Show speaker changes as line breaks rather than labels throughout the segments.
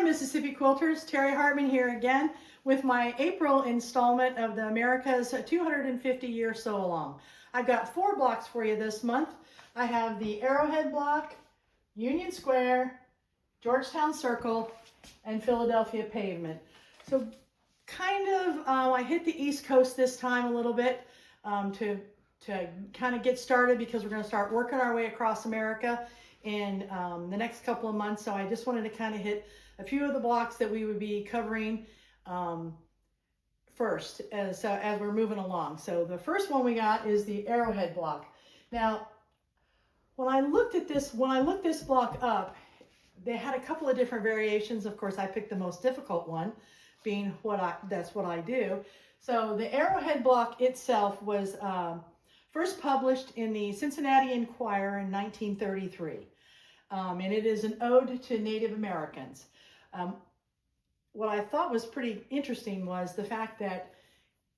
Mississippi Quilters. Terry Hartman here again with my April installment of the America's 250-year sew-along. I've got 4 blocks for you this month. I have the Arrowhead block, Union Square, Georgetown Circle, and Philadelphia Pavement. So kind of, I hit the East Coast this time a little bit to kind of get started, because we're going to start working our way across America in the next couple of months. So I just wanted to kind of hit a few of the blocks that we would be covering first as we're moving along. So the first one we got is the Arrowhead block. Now, when I looked this block up, they had a couple of different variations. Of course, I picked the most difficult one, being that's what I do. So the Arrowhead block itself was first published in the Cincinnati Enquirer in 1933. And it is an ode to Native Americans. What I thought was pretty interesting was the fact that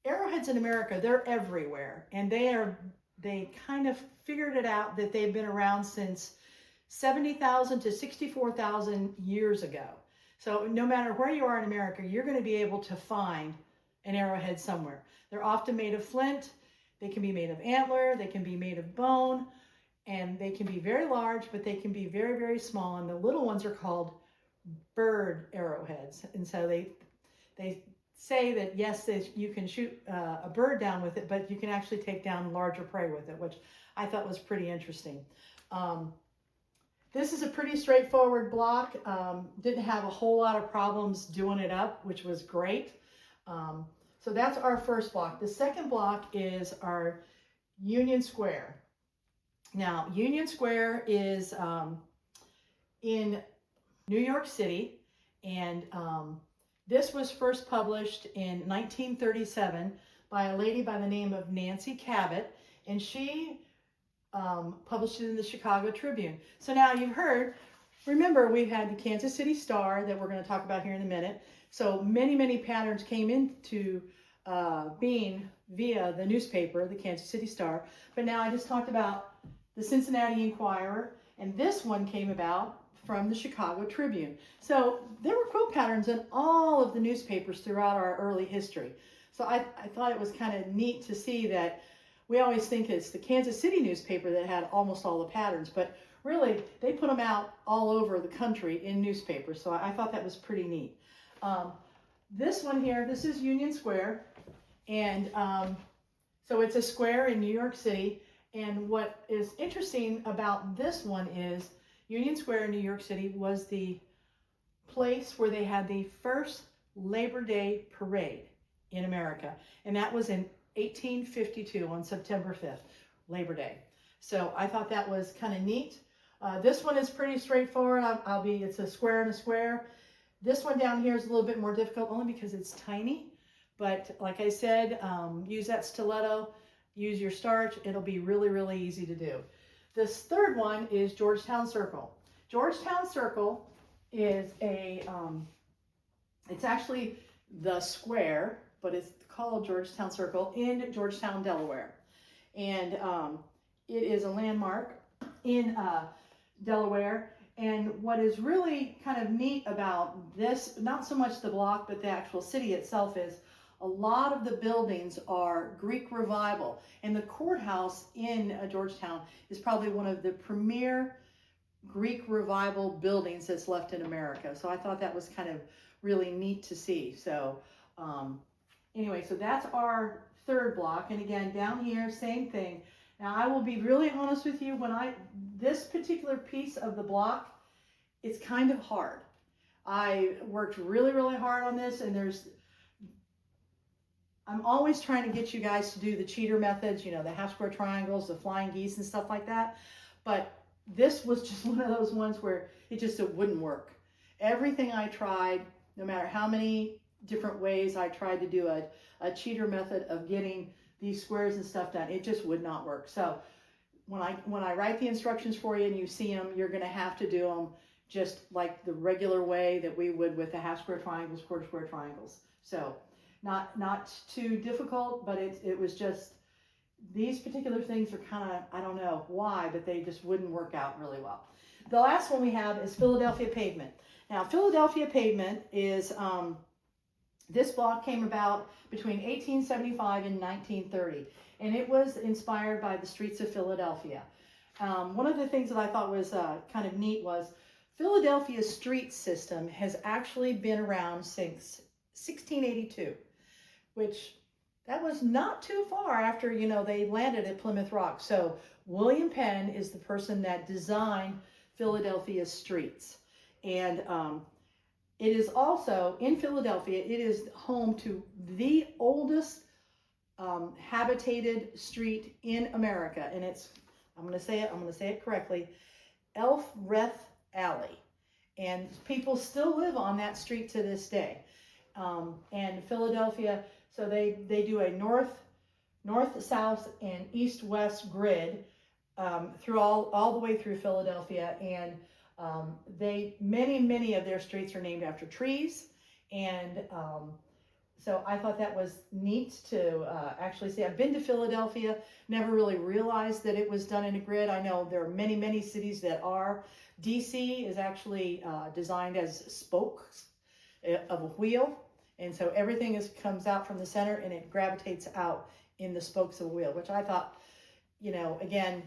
arrowheads in America, they're everywhere. And they kind of figured it out that they've been around since 70,000 to 64,000 years ago. So no matter where you are in America, you're going to be able to find an arrowhead somewhere. They're often made of flint. They can be made of antler. They can be made of bone. And they can be very large, but they can be very, very small. And the little ones are called bird arrowheads. And so they say that, yes, you can shoot a bird down with it, but you can actually take down larger prey with it, which I thought was pretty interesting. This is a pretty straightforward block. Didn't have a whole lot of problems doing it up, which was great. So that's our first block. The second block is our Union Square. Now, Union Square is in New York City, and this was first published in 1937 by a lady by the name of Nancy Cabot, and she published it in the Chicago Tribune. So now you've heard, remember, we've had the Kansas City Star that we're going to talk about here in a minute. So many, many patterns came into being via the newspaper, the Kansas City Star. But now I just talked about the Cincinnati Enquirer, and this one came about from the Chicago Tribune. So there were quilt patterns in all of the newspapers throughout our early history. So I thought it was kind of neat to see that. We always think it's the Kansas City newspaper that had almost all the patterns, but really they put them out all over the country in newspapers. So I thought that was pretty neat. This one here, this is Union Square, and so it's a square in New York City. And what is interesting about this one is Union Square in New York City was the place where they had the first Labor Day parade in America. And that was in 1852 on September 5th, Labor Day. So I thought that was kind of neat. This one is pretty straightforward. It's a square and a square. This one down here is a little bit more difficult only because it's tiny. But like I said, use that stiletto. Use your starch. It'll be really, really easy to do. This third one is Georgetown Circle. Georgetown Circle is it's actually the square, but it's called Georgetown Circle in Georgetown, Delaware. And it is a landmark in Delaware. And what is really kind of neat about this, not so much the block, but the actual city itself, is a lot of the buildings are Greek Revival, and the courthouse in Georgetown is probably one of the premier Greek Revival buildings that's left in America. So I thought that was kind of really neat to see. So anyway, so that's our third block. And again, down here, same thing. Now I will be really honest with you, this particular piece of the block, it's kind of hard. I worked really, really hard on this, and I'm always trying to get you guys to do the cheater methods, you know, the half square triangles, the flying geese and stuff like that. But this was just one of those ones where it wouldn't work. Everything I tried, no matter how many different ways I tried to do a cheater method of getting these squares and stuff done, it just would not work. So when I write the instructions for you and you see them, you're going to have to do them just like the regular way that we would with the half square triangles, quarter square triangles. So not too difficult, but it was just, these particular things are kind of, I don't know why, but they just wouldn't work out really well. The last one we have is Philadelphia Pavement. Now, Philadelphia pavement is, this block came about between 1875 and 1930, and it was inspired by the streets of Philadelphia. One of the things that I thought was kind of neat was Philadelphia's street system has actually been around since 1682, which that was not too far after, you know, they landed at Plymouth Rock. So William Penn is the person that designed Philadelphia's streets. And it is also, in Philadelphia, it is home to the oldest habitated street in America. And it's, I'm going to say it correctly, Elfreth Alley. And people still live on that street to this day. And Philadelphia, so they do a north, south, and east, west grid through all the way through Philadelphia. And many of their streets are named after trees. And so I thought that was neat to actually see. I've been to Philadelphia, never really realized that it was done in a grid. I know there are many cities that are. DC is actually designed as spokes of a wheel. And so everything comes out from the center and it gravitates out in the spokes of a wheel, which I thought, you know, again,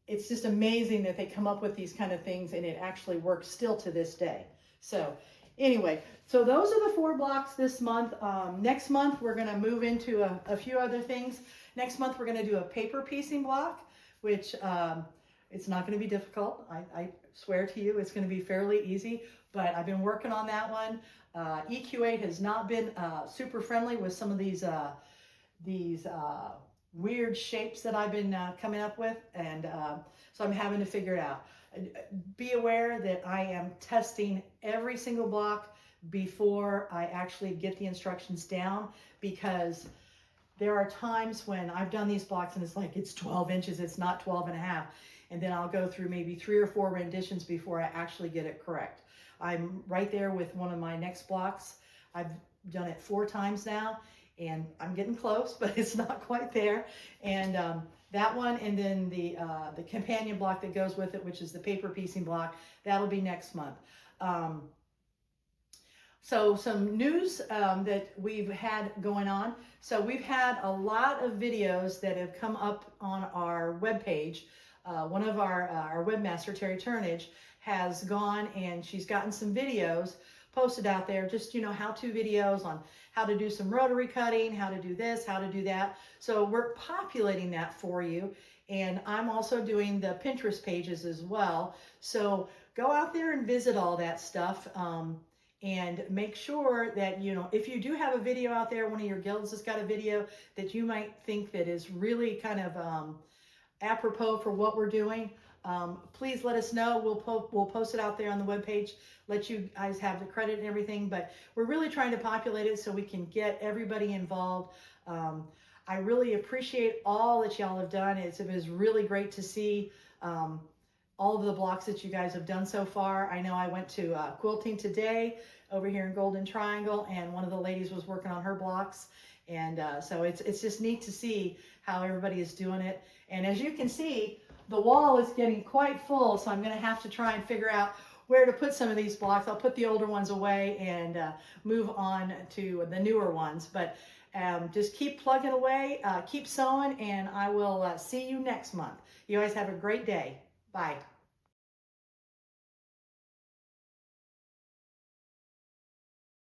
it's just amazing that they come up with these kind of things and it actually works still to this day. So anyway, so those are the 4 blocks this month. Next month, we're going to move into a few other things. Next month, we're going to do a paper piecing block, which it's not going to be difficult. I swear to you, it's going to be fairly easy, but I've been working on that one. EQ8 has not been super friendly with some of these weird shapes that I've been coming up with, and so I'm having to figure it out. Be aware that I am testing every single block before I actually get the instructions down, because there are times when I've done these blocks and it's like it's 12 inches, it's not 12 and a half, and then I'll go through maybe 3 or 4 renditions before I actually get it correct. I'm right there with one of my next blocks. I've done it 4 times now, and I'm getting close, but it's not quite there. And that one, and then the companion block that goes with it, which is the paper piecing block, that'll be next month. So some news that we've had going on. So we've had a lot of videos that have come up on our webpage. One of our webmaster, Terry Turnage, has gone and she's gotten some videos posted out there, just, you know, how-to videos on how to do some rotary cutting, how to do this, how to do that. So we're populating that for you. And I'm also doing the Pinterest pages as well. So go out there and visit all that stuff. And make sure that, you know, if you do have a video out there, one of your guilds has got a video that you might think that is really kind of apropos for what we're doing, please let us know. We'll post it out there on the webpage, let you guys have the credit and everything, but we're really trying to populate it so we can get everybody involved. I really appreciate all that y'all have done. It was really great to see all of the blocks that you guys have done so far. I know I went to quilting today over here in Golden Triangle, and one of the ladies was working on her blocks. And so it's just neat to see how everybody is doing it. And as you can see, the wall is getting quite full, so I'm going to have to try and figure out where to put some of these blocks. I'll put the older ones away and move on to the newer ones. But just keep plugging away, keep sewing, and I will see you next month. You guys have a great day. Bye.